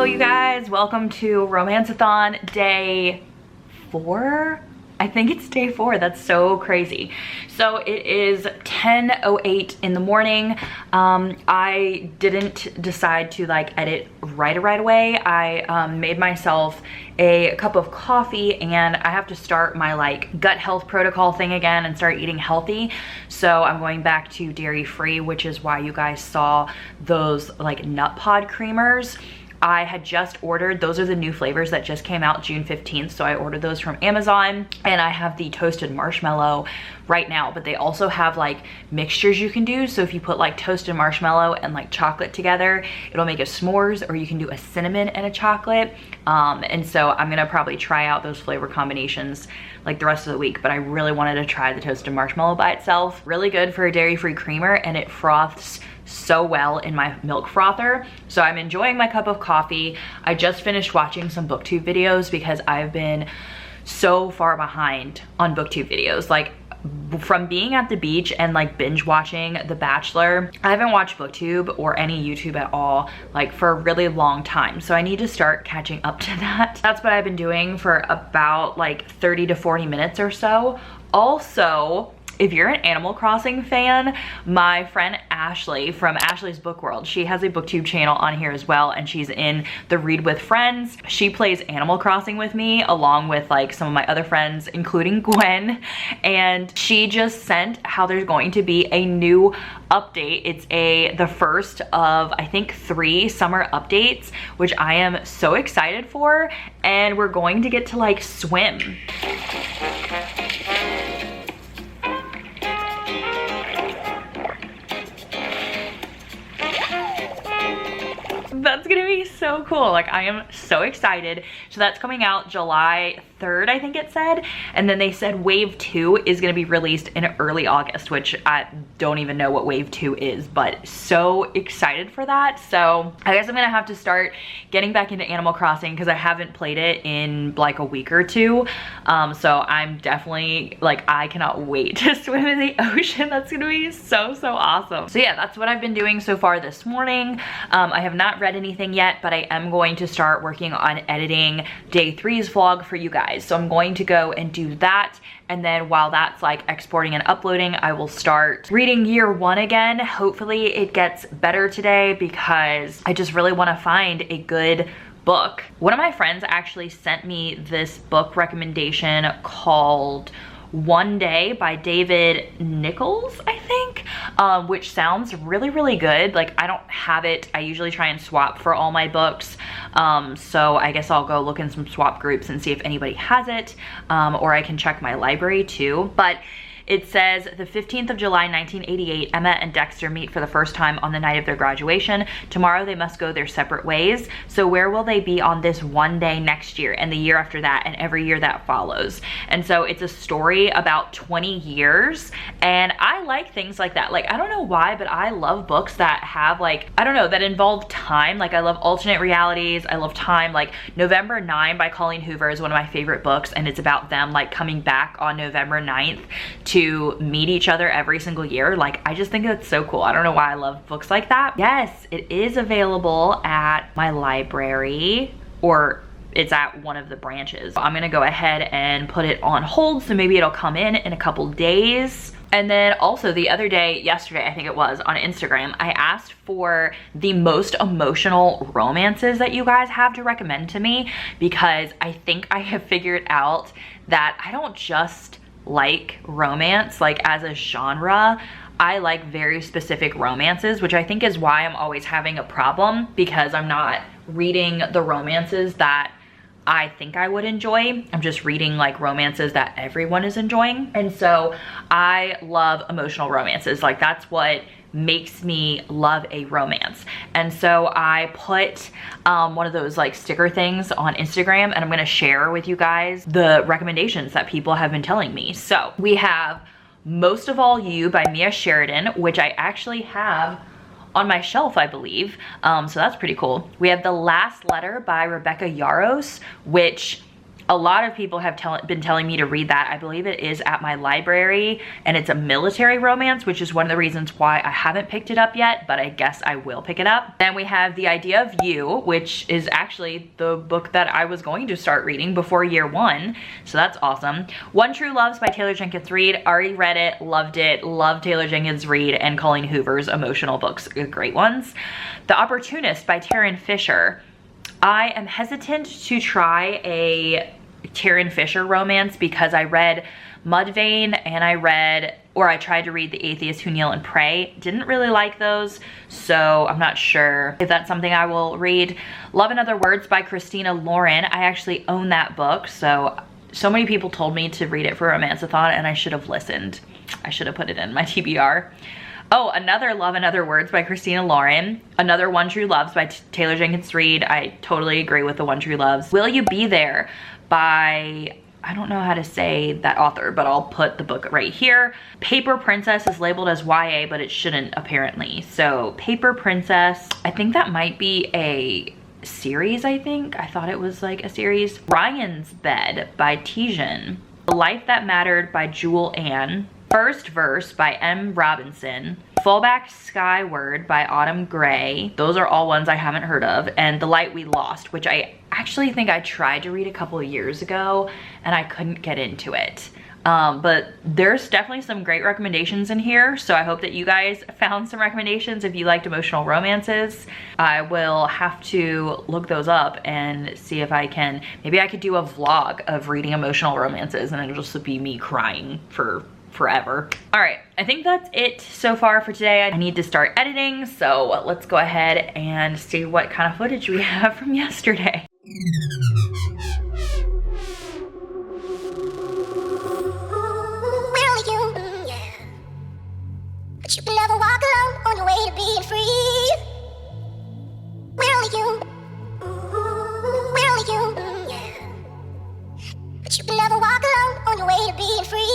you guys, welcome to Romanceathon day 4. I think it's day 4. That's so crazy. So it is 10:08 in the morning. I didn't decide to like edit right away. I made myself a cup of coffee and I have to start my like gut health protocol thing again and start eating healthy. So I'm going back to dairy free, which is why you guys saw those like nut pod creamers. I had just ordered, those are the new flavors that just came out June 15th. So I ordered those from Amazon and I have the toasted marshmallow right now, but they also have like mixtures you can do. So if you put like toasted marshmallow and like chocolate together, it'll make a s'mores, or you can do a cinnamon and a chocolate. And so I'm gonna probably try out those flavor combinations like the rest of the week, but I really wanted to try the toasted marshmallow by itself. Really good for a dairy-free creamer, and it froths so well in my milk frother. So I'm enjoying my cup of coffee. I just finished watching some booktube videos because I've been so far behind on booktube videos. Like from being at the beach and like binge watching The Bachelor, I haven't watched booktube or any YouTube at all like for a really long time. So I need to start catching up to that. That's what I've been doing for about like 30 to 40 minutes or so. Also, if you're an Animal Crossing fan, my friend Ashley from Ashley's Book World, she has a booktube channel on here as well, and she's in the Read with Friends. She plays Animal Crossing with me along with like some of my other friends, including Gwen, and she just sent how there's going to be a new update. It's the first of I think 3 summer updates, which I am so excited for, and we're going to get to like swim. That's gonna be so cool. Like I am so excited. So that's coming out July 3rd, I think it said. And then they said wave 2 is gonna be released in early August, which I don't even know what wave 2 is, but so excited for that. So I guess I'm gonna have to start getting back into Animal Crossing because I haven't played it in like a week or 2. So I'm definitely like, I cannot wait to swim in the ocean. That's gonna be so awesome. So yeah, that's what I've been doing so far this morning. I have not read anything yet, but I am going to start working on editing day 3's vlog for you guys. So I'm going to go and do that, and then while that's like exporting and uploading, I will start reading year 1 again. Hopefully it gets better today because I just really want to find a good book. One of my friends actually sent me this book recommendation called One Day by David Nichols, I think, which sounds really good. Like I don't have it. I usually try and swap for all my books. So I guess I'll go look in some swap groups and see if anybody has it, or I can check my library too. But it says the 15th of July, 1988, Emma and Dexter meet for the first time on the night of their graduation. Tomorrow they must go their separate ways. So where will they be on this one day next year and the year after that and every year that follows? And so it's a story about 20 years. And I like things like that. Like, I don't know why, but I love books that have like, I don't know, that involve time. Like I love alternate realities. I love time. Like November 9 by Colleen Hoover is one of my favorite books. And it's about them like coming back on November 9th to meet each other every single year. Like I just think that's so cool. I don't know why I love books like that. Yes, it is available at my library, or it's at one of the branches. I'm gonna go ahead and put it on hold, so maybe it'll come in a couple days. And then also the other day, yesterday I think it was, on Instagram, I asked for the most emotional romances that you guys have to recommend to me, because I think I have figured out that I don't just like romance like as a genre. I like very specific romances, which I think is why I'm always having a problem, because I'm not reading the romances that I think I would enjoy. I'm just reading like romances that everyone is enjoying. And so I love emotional romances. Like that's what makes me love a romance. And so I put one of those like sticker things on Instagram, and I'm gonna share with you guys the recommendations that people have been telling me. So we have Most of All You by Mia Sheridan, which I actually have on my shelf, I believe. So that's pretty cool. We have The Last Letter by Rebecca Yarros, which A lot of people have been telling me to read that. I believe it is at my library, and it's a military romance, which is one of the reasons why I haven't picked it up yet, but I guess I will pick it up. Then we have The Idea of You, which is actually the book that I was going to start reading before year one, so that's awesome. One True Loves by Taylor Jenkins Reid. Already read it, loved it, love Taylor Jenkins Reid and Colleen Hoover's emotional books, great ones. The Opportunist by Taryn Fisher. I am hesitant to try a Taryn Fisher romance because I read Mudvayne and I tried to read The Atheists Who Kneel and Pray. Didn't really like those, so I'm not sure if that's something I will read. Love and Other Words by Christina Lauren. I actually own that book, so many people told me to read it for romanceathon and I should have listened. I should have put it in my TBR. Oh, another Love and Other Words by Christina Lauren. Another One True Loves by Taylor Jenkins Reid. I totally agree with the One True Loves. Will You Be There by, I don't know how to say that author, but I'll put the book right here. Paper Princess is labeled as YA, but it shouldn't apparently. So Paper Princess, I think that might be a series, I think. I thought it was like a series. Ryan's Bed by Tijan. The Life That Mattered by Jewel Ann. First Verse by M. Robinson. Fallback Skyward by Autumn Gray. Those are all ones I haven't heard of. And The Light We Lost, which I actually think I tried to read a couple of years ago and I couldn't get into it. But there's definitely some great recommendations in here, so I hope that you guys found some recommendations if you liked emotional romances. I will have to look those up and see if I can, maybe I could do a vlog of reading emotional romances and it'll just be me crying for forever. All right, I think that's it so far for today. I need to start editing, so let's go ahead and see what kind of footage we have from yesterday. But you can never walk alone on your way to being free. We're only human. We're only human, yeah. But you can never walk alone on your way to being free.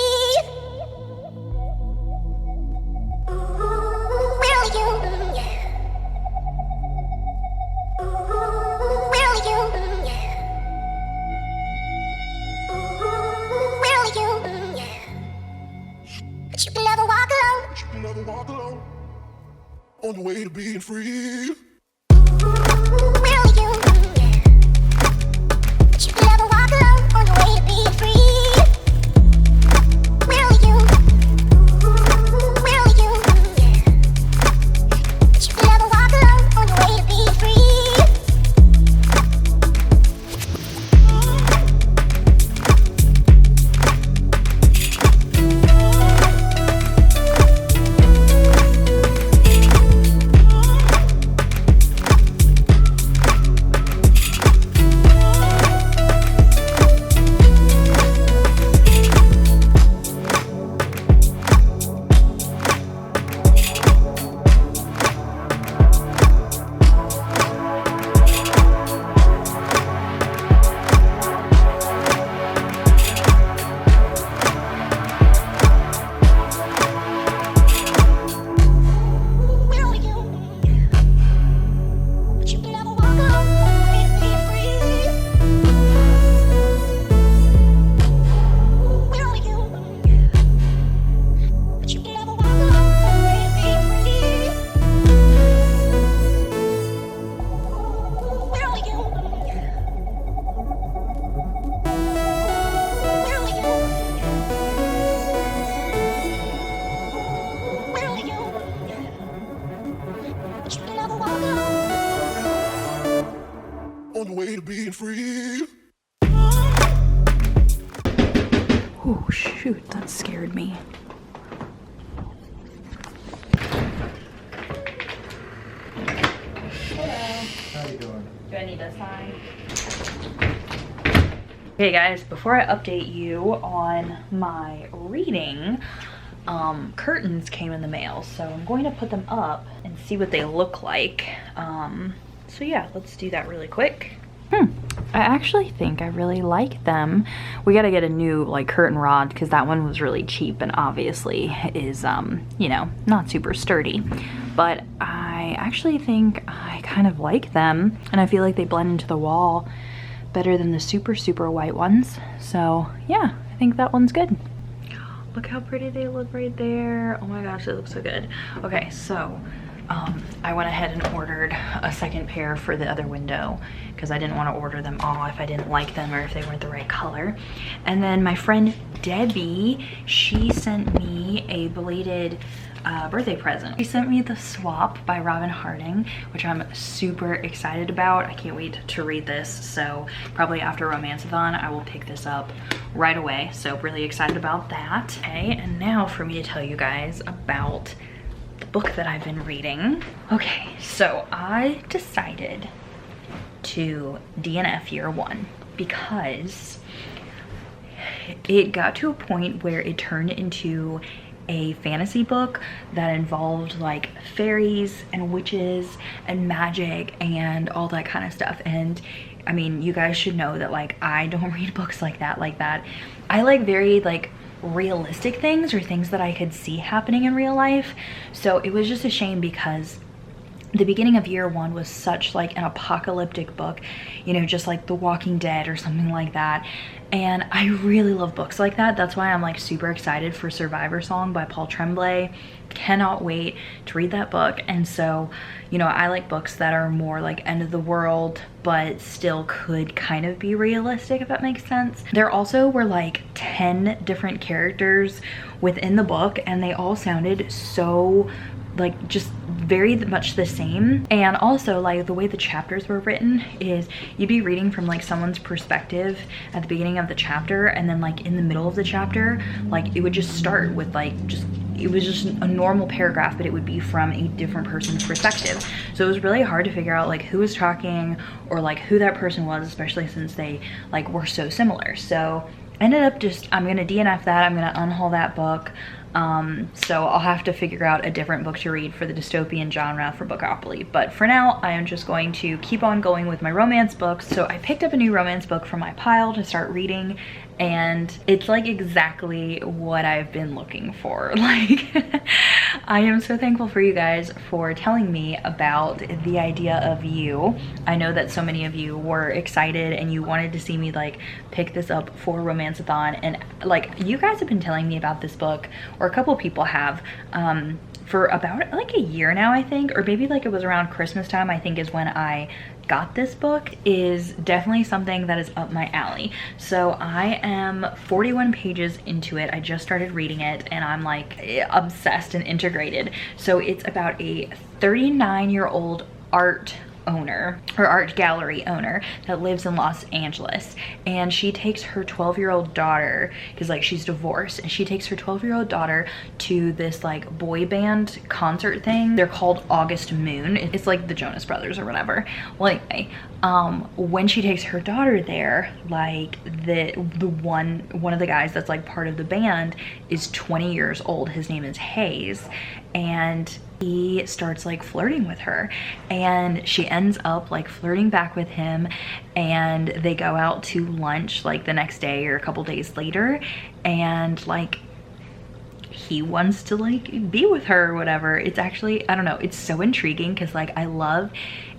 We're only human, yeah. We're only human, yeah. We're only human, yeah. But you can never walk alone. But you can never walk alone on the way to being free. We're only human, yeah. But you can never walk alone on your way to being free. We're only human. We're only human, yeah. But you can never walk alone on your way to being free. On the way to being free. Oh shoot, that scared me. How you doing? Do I need to sign? Okay guys, before I update you on my reading, curtains came in the mail, so I'm going to put them up and see what they look like. So yeah, let's do that really quick. I actually think I really like them. We gotta get a new like curtain rod because that one was really cheap and obviously is, you know, not super sturdy. But I actually think I kind of like them and I feel like they blend into the wall better than the super white ones. So yeah, I think that one's good. Look how pretty they look right there. Oh my gosh, it looks so good. Okay, so I went ahead and ordered a second pair for the other window because I didn't want to order them all if I didn't like them or if they weren't the right color. And then my friend Debbie, she sent me a belated birthday present. She sent me The Swap by Robin Harding, which I'm super excited about. I can't wait to read this, so probably after romanceathon I will pick this up right away. So really excited about that. Okay, and now for me to tell you guys about the book that I've been reading. Okay, so I decided to DNF year 1 because it got to a point where it turned into a fantasy book that involved like fairies and witches and magic and all that kind of stuff. And I mean, you guys should know that like I don't read books like that. I like very like realistic things or things that I could see happening in real life. So it was just a shame because the beginning of year 1 was such like an apocalyptic book, you know, just like The Walking Dead or something like that. And I really love books like that. That's why I'm like super excited for Survivor Song by Paul Tremblay. Cannot wait to read that book. And so, you know, I like books that are more like end of the world, but still could kind of be realistic, if that makes sense. There also were like 10 different characters within the book, and they all sounded so like just very much the same. And also like the way the chapters were written is you'd be reading from like someone's perspective at the beginning of the chapter, and then like in the middle of the chapter like it would just start with like it was just a normal paragraph, but it would be from a different person's perspective. So it was really hard to figure out like who was talking or like who that person was, especially since they like were so similar. So I ended up I'm gonna DNF that. I'm gonna unhaul that book. So I'll have to figure out a different book to read for the dystopian genre for Bookopoly. But for now, I am just going to keep on going with my romance books. So I picked up a new romance book from my pile to start reading, and it's like exactly what I've been looking for. Like, I am so thankful for you guys for telling me about the idea of You. I know that so many of you were excited and you wanted to see me like pick this up for romanceathon, and like you guys have been telling me about this book, or a couple people have, for about like a year now, I think, or maybe like it was around Christmas time, I think is when I got this book. Is definitely something that is up my alley. So I am 41 pages into it. I just started reading it and I'm like obsessed and integrated. So it's about a 39-year-old art owner or art gallery owner that lives in Los Angeles, and she takes her 12-year-old daughter, because like she's divorced, and she takes her 12-year-old daughter to this like boy band concert thing. They're called August Moon. It's like the Jonas Brothers or whatever. Well, anyway, when she takes her daughter there, like the one of the guys that's like part of the band is 20 years old. His name is Hayes, and he starts like flirting with her, and she ends up like flirting back with him, and they go out to lunch like the next day or a couple days later, and like he wants to like be with her or whatever. It's actually, I don't know, it's so intriguing because like I love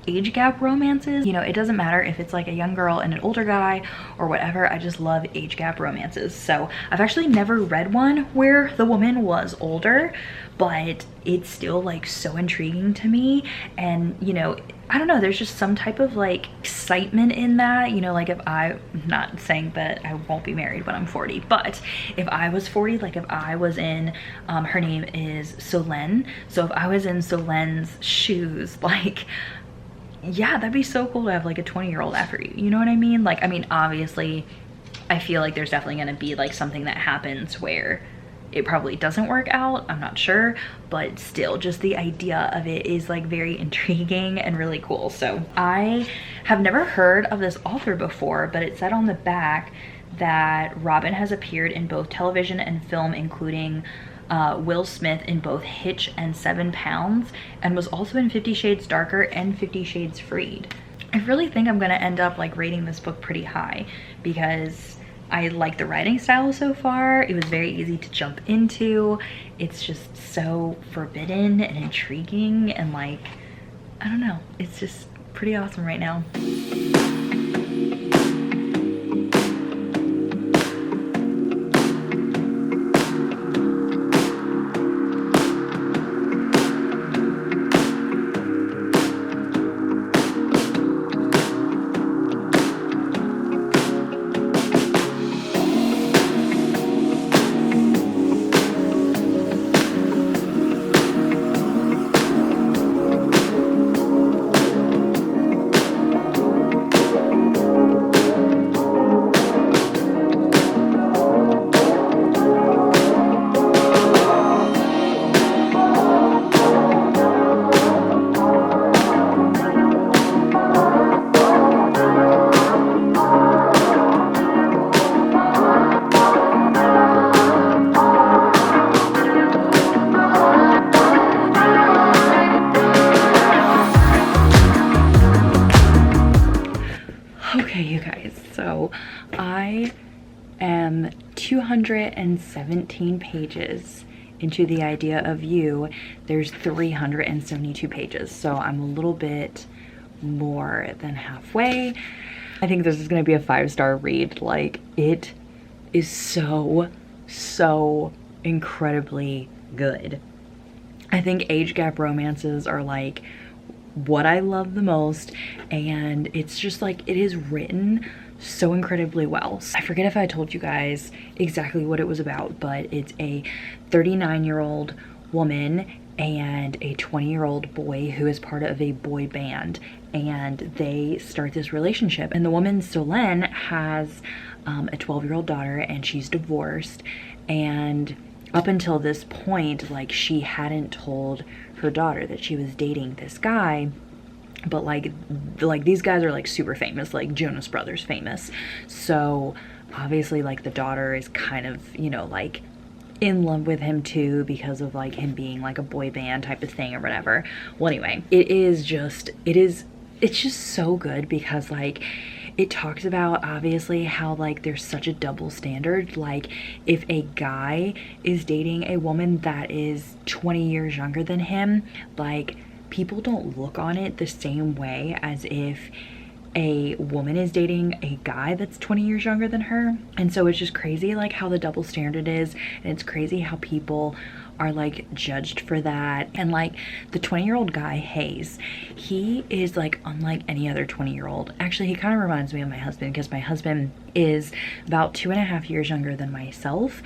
age gap romances. You know, it doesn't matter if it's like a young girl and an older guy or whatever. I just love age gap romances. So I've actually never read one where the woman was older, but it's still like so intriguing to me. And you know, I don't know, there's just some type of like excitement in that. You know, like if I'm not saying that I won't be married when I'm 40, but if I was 40, like if I was in her name is Solène, so if I was in Solène's shoes, like yeah, that'd be so cool to have like a 20-year-old after you, you know what I mean? Like, I mean, obviously I feel like there's definitely going to be like something that happens where it probably doesn't work out, I'm not sure, but still just the idea of it is like very intriguing and really cool. So I have never heard of this author before, but it said on the back that Robin has appeared in both television and film, including Will Smith in both Hitch and 7 Pounds, and was also in 50 Shades Darker and 50 Shades Freed. I really think I'm gonna end up like rating this book pretty high because I like the writing style so far. It was very easy to jump into. It's just so forbidden and intriguing, and like, I don't know, it's just pretty awesome right now. 217 pages into The Idea of You. There's 372 pages, so I'm a little bit more than halfway. I think this is gonna be a 5-star read. Like, it is so incredibly good. I think age gap romances are like what I love the most, and it's just like, it is written so incredibly well. I forget if I told you guys exactly what it was about, but it's a 39-year-old woman and a 20-year-old boy who is part of a boy band, and they start this relationship. And the woman, Solène, has a 12-year-old daughter, and she's divorced, and up until this point, like, she hadn't told her daughter that she was dating this guy. But like these guys are like super famous, like Jonas Brothers famous. So obviously, like, the daughter is kind of, you know, like in love with him too, because of like him being like a boy band type of thing or whatever. Well, anyway, it's just so good, because like, it talks about obviously how like there's such a double standard. Like, if a guy is dating a woman that is 20 years younger than him, like, people don't look on it the same way as if a woman is dating a guy that's 20 years younger than her. And so it's just crazy like how the double standard is, and it's crazy how people are like judged for that. And like, the 20-year-old guy, Hayes, he is like unlike any other 20-year-old. Actually, he kind of reminds me of my husband, because my husband is about 2.5 years younger than myself,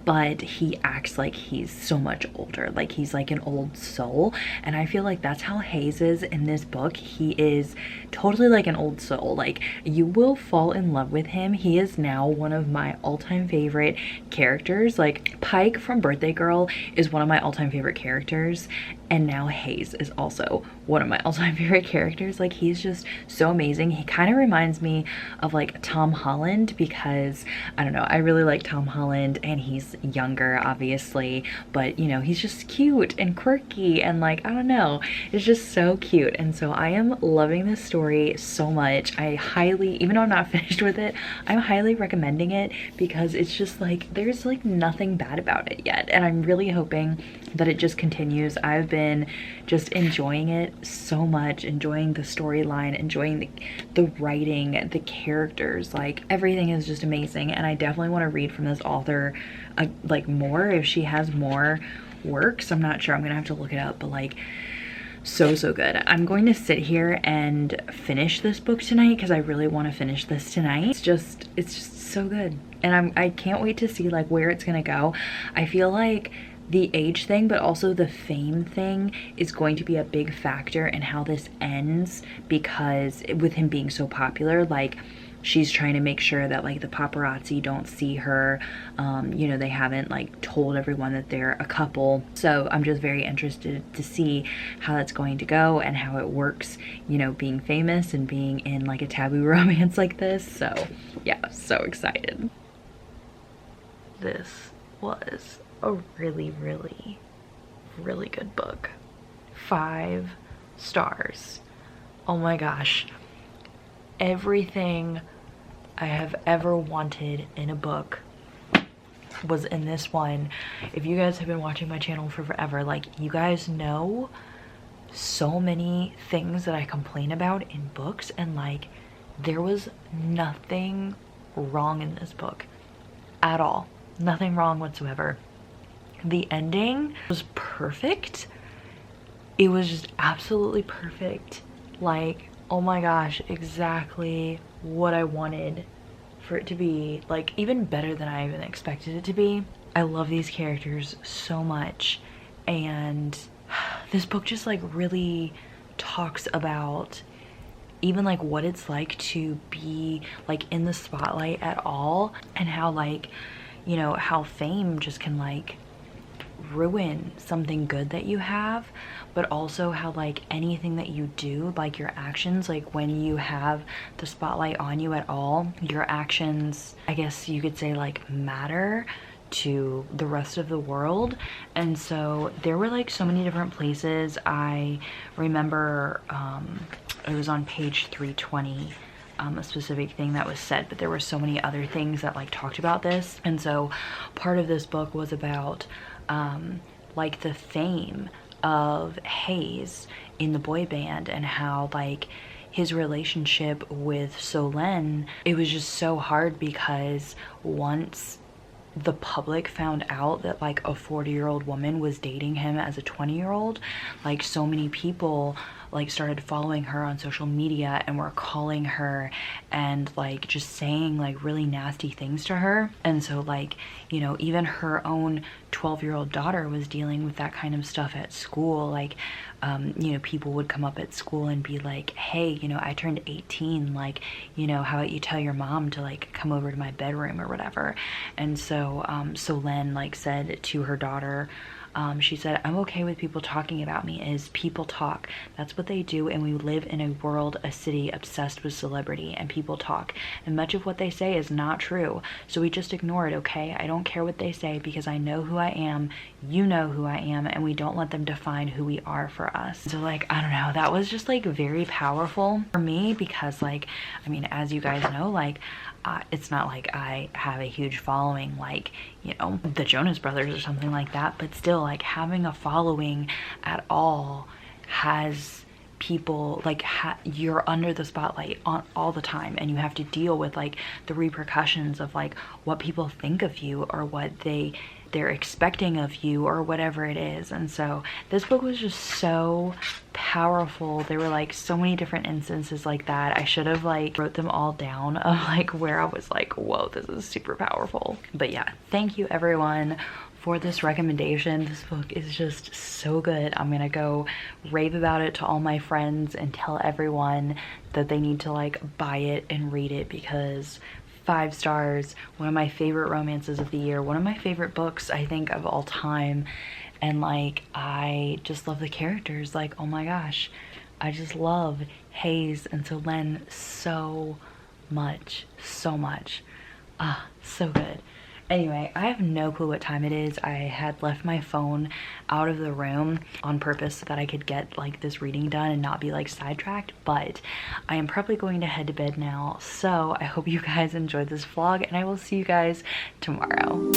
but he acts like he's so much older. Like, he's like an old soul, and I feel like that's how Hayes is in this book. He is totally like an old soul. Like, you will fall in love with him. He is now one of my all-time favorite characters. Like, Pike from Birthday Girl is one of my all-time favorite characters, and now Hayes is also one of my all-time favorite characters. Like, he's just so amazing. He kind of reminds me of like Tom Holland, because I don't know, I really like Tom Holland, and he's younger obviously, but you know, he's just cute and quirky, and like, I don't know, it's just so cute. And so I am loving this story so much. I highly, even though I'm not finished with it, I'm highly recommending it, because it's just like, there's like nothing bad about it yet, and I'm really hoping that it just continues. I've been just enjoying it so much, enjoying the storyline, enjoying the writing, the characters, like everything is just amazing. And I definitely want to read from this author like more, if she has more works. I'm not sure, I'm gonna have to look it up, but like, so good. I'm going to sit here and finish this book tonight, because I really want to finish this tonight. It's just so good, and I can't wait to see like where it's gonna go. I feel like the age thing, but also the fame thing, is going to be a big factor in how this ends, because with him being so popular, like, she's trying to make sure that like the paparazzi don't see her. You know, they haven't like told everyone that they're a couple. So I'm just very interested to see how that's going to go, and how it works, you know, being famous and being in like a taboo romance like this. So yeah, so excited. This was a really good book. 5 stars. Oh my gosh, everything I have ever wanted in a book was in this one. If you guys have been watching my channel for forever, like, you guys know so many things that I complain about in books, and like, there was nothing wrong in this book at all. Nothing wrong whatsoever. The ending was perfect. It was just absolutely perfect. Like, oh my gosh, exactly what I wanted for it to be. Like, even better than I even expected it to be. I love these characters so much, and this book just like really talks about even like what it's like to be like in the spotlight at all, and how like, you know, how fame just can like ruin something good that you have, but also how like anything that you do, like your actions, like when you have the spotlight on you at all, your actions, I guess you could say, like matter to the rest of the world. And so there were like so many different places. I remember it was on page 320 a specific thing that was said, but there were so many other things that like talked about this. And so part of this book was about like the fame of Hayes in the boy band and how like his relationship with Solen, it was just so hard because once the public found out that like a 40-year-old woman was dating him as a 20-year-old, like so many people like started following her on social media and were calling her and like just saying like really nasty things to her. And so like, you know, even her own 12-year-old daughter was dealing with that kind of stuff at school. Like you know, people would come up at school and be like, hey, you know, I turned 18, like, you know, how about you tell your mom to like come over to my bedroom or whatever. And so Solen like said to her daughter, she said, I'm okay with people talking about me, as people talk. That's what they do, and we live in a world, a city obsessed with celebrity, and people talk. And much of what they say is not true. So we just ignore it, okay? I don't care what they say because I know who I am, you know who I am, and we don't let them define who we are for us. So like, I don't know, that was just like very powerful for me because like, I mean, as you guys know, like, it's not like I have a huge following like, you know, the Jonas Brothers or something like that, but still like having a following at all has people like you're under the spotlight on all the time, and you have to deal with like the repercussions of like what people think of you or what they're expecting of you or whatever it is. And so this book was just so powerful. There were like so many different instances like that. I should have like wrote them all down of like where I was like, whoa, this is super powerful. But yeah, thank you everyone for this recommendation. This book is just so good. I'm gonna go rave about it to all my friends and tell everyone that they need to like buy it and read it because 5 stars, one of my favorite romances of the year, one of my favorite books I think of all time. And like, I just love the characters. Like, oh my gosh, I just love Hayes and Solen so much, so much. So good. Anyway, I have no clue what time it is. I had left my phone out of the room on purpose so that I could get like this reading done and not be like sidetracked, but I am probably going to head to bed now. So I hope you guys enjoyed this vlog and I will see you guys tomorrow.